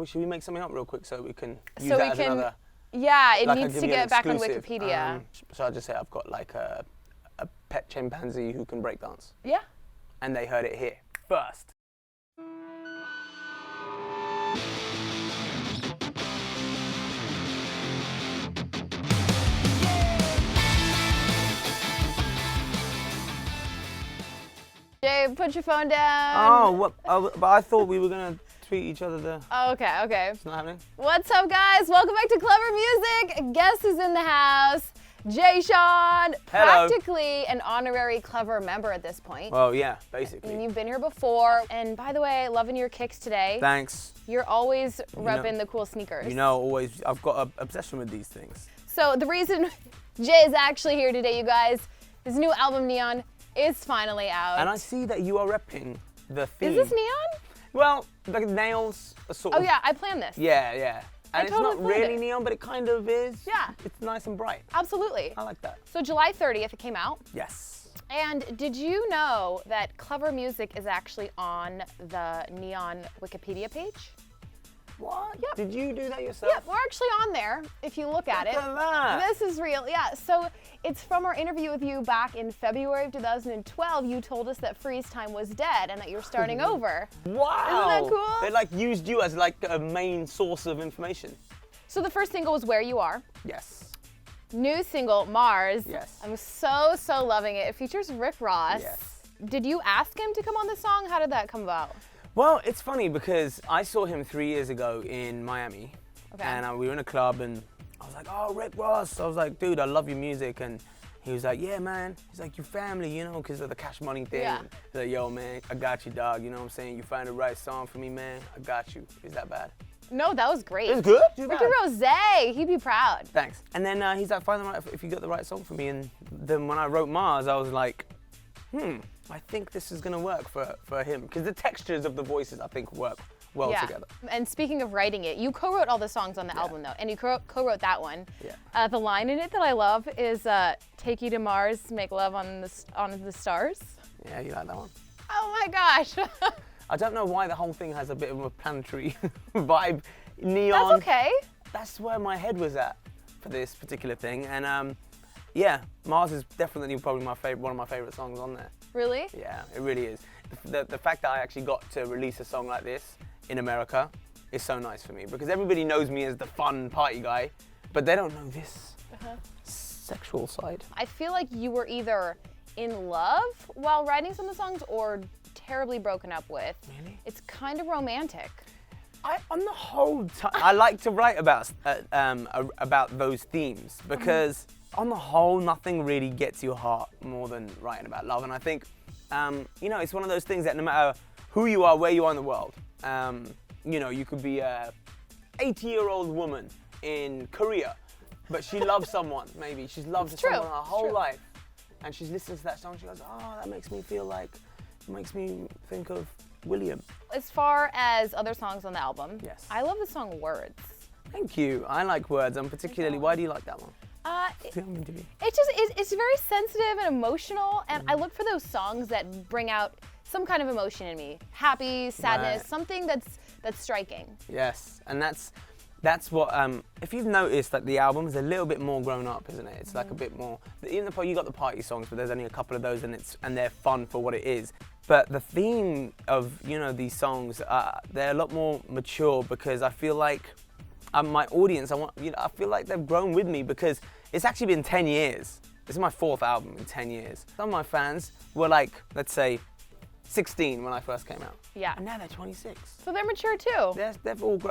should we make something up real quick so we can use So that we as can. another? Yeah, it Like, needs I'll to give you an get back on exclusive. Wikipedia. So I'll just say I've got like a pet chimpanzee who can break dance, Yeah. and they heard it here first. Jay, put your phone down. Oh, what? But I thought we were gonna tweet each other the. Oh, okay. It's not happening. What's up, guys? Welcome back to Clevver Music. Guess who's in the house? Jay Sean, Hello. practically an honorary Clevver member at this point. Well, yeah, And basically. you've been here before. And by the way, loving your kicks today. Thanks. You're always know- repping the cool sneakers. You know, always I've got an obsession with these things. So the reason Jay is actually here today, you guys, his new album Neon is finally out. And I see that you are repping the theme. Is this Neon? Well, the nails are sort Oh of. yeah, I planned this. Yeah. And it's totally not planned really it. neon, but it kind of is. Yeah. It's nice and bright. Absolutely. I like that. So July 30th it came out. Yes. And did you know that Clevver Music is actually on the Neon Wikipedia page? What? Yep. Did you do that yourself? Yeah, we're actually on there if you look at it. Look at that. This is real, yeah. So it's from our interview with you back in February of 2012. You told us that Freeze Time was dead and that you're starting over. Wow. Isn't that cool? They like used you as like a main source of information. So the first single was Where You Are. Yes. New single, Mars. Yes. I'm so loving it. It features Rick Ross. Yes. Did you ask him to come on this song? How did that come about? Well, it's funny because I saw him 3 years ago in Miami. Okay. And we were in a club and I was like, oh, Rick Ross. I was like, dude, I love your music. And he was like, yeah, man. He's like, your family, you know, because of the Cash Money thing. Yeah. He's like, yo, man, I got you, dog. You know what I'm saying? You find the right song for me, man. I got you. Is that bad? No, that was great. It was good? Too Ricky bad. Rose, he'd be proud. Thanks. And then he's like, find the right, if you got the right song for me. And then when I wrote Mars, I was like, I think this is going to work for him. Because the textures of the voices, I think, work well together. And speaking of writing it, you co-wrote all the songs on the album though, and you co-wrote that one. Yeah. The line in it that I love is "Take you to Mars, make love on the stars." Yeah, you like that one? Oh my gosh. I don't know why the whole thing has a bit of a planetary vibe. Neon. That's okay. That's where my head was at for this particular thing. And yeah, Mars is definitely probably one of my favorite songs on there. Really? Yeah, it really is. The fact that I actually got to release a song like this in America is so nice for me because everybody knows me as the fun party guy, but they don't know this sexual side. I feel like you were either in love while writing some of the songs or terribly broken up with. Really? It's kind of romantic. On the whole, I like to write about those themes because on the whole, nothing really gets your heart more than writing about love. And I think, you know, it's one of those things that no matter who you are, where you are in the world, you know, you could be a 80-year-old woman in Korea, but she loves someone, maybe. She's loved someone her whole life. And she's listening to that song, she goes, oh, that makes me feel like, it makes me think of William. As far as other songs on the album, Yes. I love the song Words. Thank you. I like Words, and particularly, why do you like that one? It's very sensitive and emotional, and I look for those songs that bring out some kind of emotion in me. Happy, sadness, Right. something that's striking. Yes, and that's what, if you've noticed, like the album is a little bit more grown up, isn't it? It's like a bit more, even you got the party songs, but there's only a couple of those and they're fun for what it is. But the theme of, you know, these songs, they're a lot more mature because I feel like my audience, I feel like they've grown with me because it's actually been 10 years. This is my 4th album in 10 years. Some of my fans were like, let's say, 16 when I first came out. Yeah. And now they're 26. So they're mature too.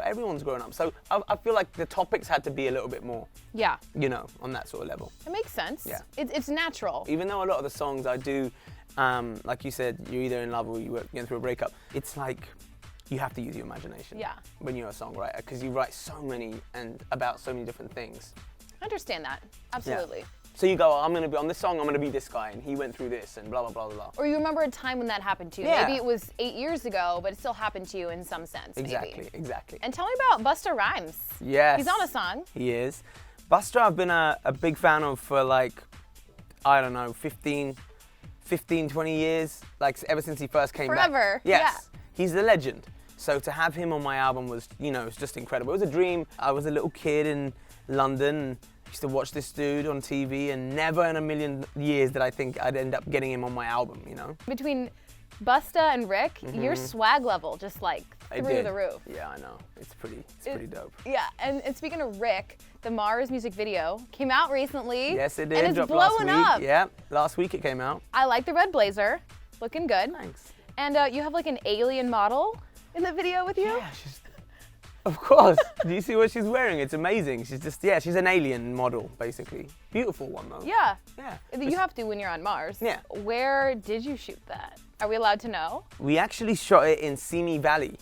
Everyone's grown up. So I feel like the topics had to be a little bit more, Yeah. you know, on that sort of level. It makes sense. Yeah. It's natural. Even though a lot of the songs I do, like you said, you're either in love or you're going through a breakup, it's like you have to use your imagination when you're a songwriter because you write so many and about so many different things. I understand that. Absolutely. Yeah. So you go, I'm going to be on this song, I'm going to be this guy, and he went through this, and blah, blah, blah, blah. Or you remember a time when that happened to you. Yeah. Maybe it was 8 years ago, but it still happened to you in some sense. Exactly, maybe. exactly. And tell me about Busta Rhymes. Yes. He's on a song. He is. Busta I've been a big fan of for like, I don't know, 15, 20 years, like ever since he first came back. Forever, Yes. yeah. He's a legend. So to have him on my album was, it's just incredible. It was a dream. I was a little kid in London and used to watch this dude on TV, and never in a million years did I think I'd end up getting him on my album, Between Busta and Rick, your swag level just like through the roof. Yeah, I know. It's pretty dope. Yeah, and speaking of Rick, the Mars music video came out recently. Yes, it did. And it's Dropped blowing last up. week. Yeah, last week it came out. I like the red blazer, looking good. Thanks. And you have like an alien model in the video with you? Yeah, of course. Do you see what she's wearing? It's amazing. She's an alien model, basically. Beautiful one, though. Yeah. Yeah. You have to when you're on Mars. Yeah. Where did you shoot that? Are we allowed to know? We actually shot it in Simi Valley.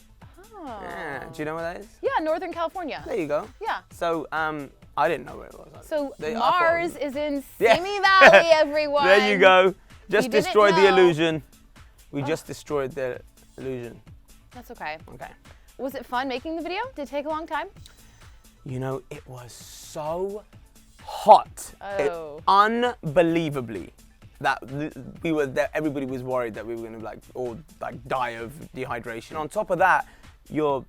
Oh. Yeah. Do you know where that is? Yeah, Northern California. There you go. Yeah. So, I didn't know where it was. So Mars is in Simi Yeah. Valley, everyone. There you go. Just You didn't destroyed the know. illusion. We just destroyed the illusion. That's okay. Okay. Was it fun making the video? Did it take a long time? It was so hot. Oh. Unbelievably. That we were there, everybody was worried that we were gonna all die of dehydration. On top of that, you're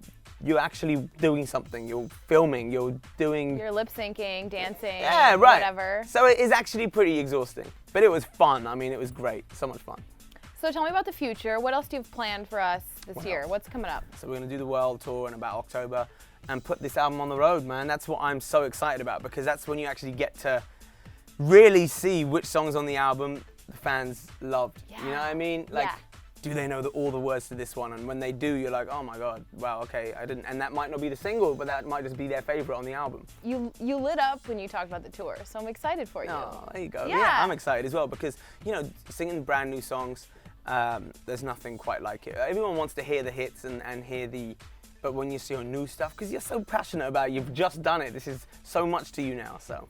actually doing something. You're filming. You're lip syncing, dancing, yeah, right. whatever. So it is actually pretty exhausting, but it was fun. I mean, it was great. So much fun. So tell me about the future. What else do you have planned for us this year? What's coming up? So we're gonna do the world tour in about October and put this album on the road, man. That's what I'm so excited about, because that's when you actually get to really see which songs on the album the fans loved. Yeah. You know what I mean? Do they know all the words to this one? And when they do, you're like, oh my God, wow, okay, I didn't. And that might not be the single, but that might just be their favorite on the album. You lit up when you talked about the tour, so I'm excited for you. Oh, there you go. Yeah. I'm excited as well, because, singing brand new songs, there's nothing quite like it. Everyone wants to hear the hits and hear but when you see your new stuff, because you're so passionate about it, you've just done it. This is so much to you now, so.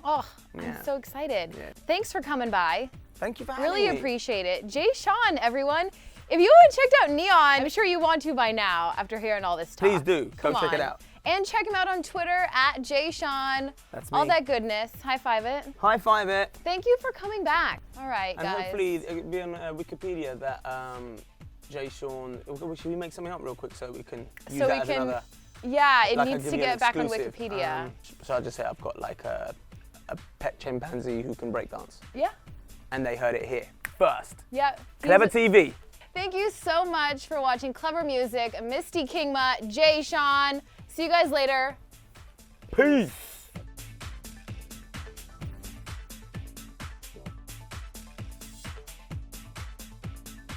Oh, Yeah. I'm so excited. Yeah. Thanks for coming by. Thank you for having Really me. appreciate it. Jay Sean, everyone. If you haven't checked out Neon, I'm sure you want to by now after hearing all this talk. Please do. Go Come check it on. out. And check him out on Twitter @JaySean. That's me. All that goodness. High five it. High five it. Thank you for coming back. All right, And guys. hopefully it'll be on Wikipedia that Jay Sean. Should we make something up real quick so we can use that as another? Yeah, it I'll needs give to you an get back on exclusive. Wikipedia. So I'll just say I've got a pet chimpanzee who can break dance, Yeah. and they heard it here first. Yeah. Clevver TV. Thank you so much for watching Clevver Music. Misty Kingma, Jay Sean. See you guys later. Peace.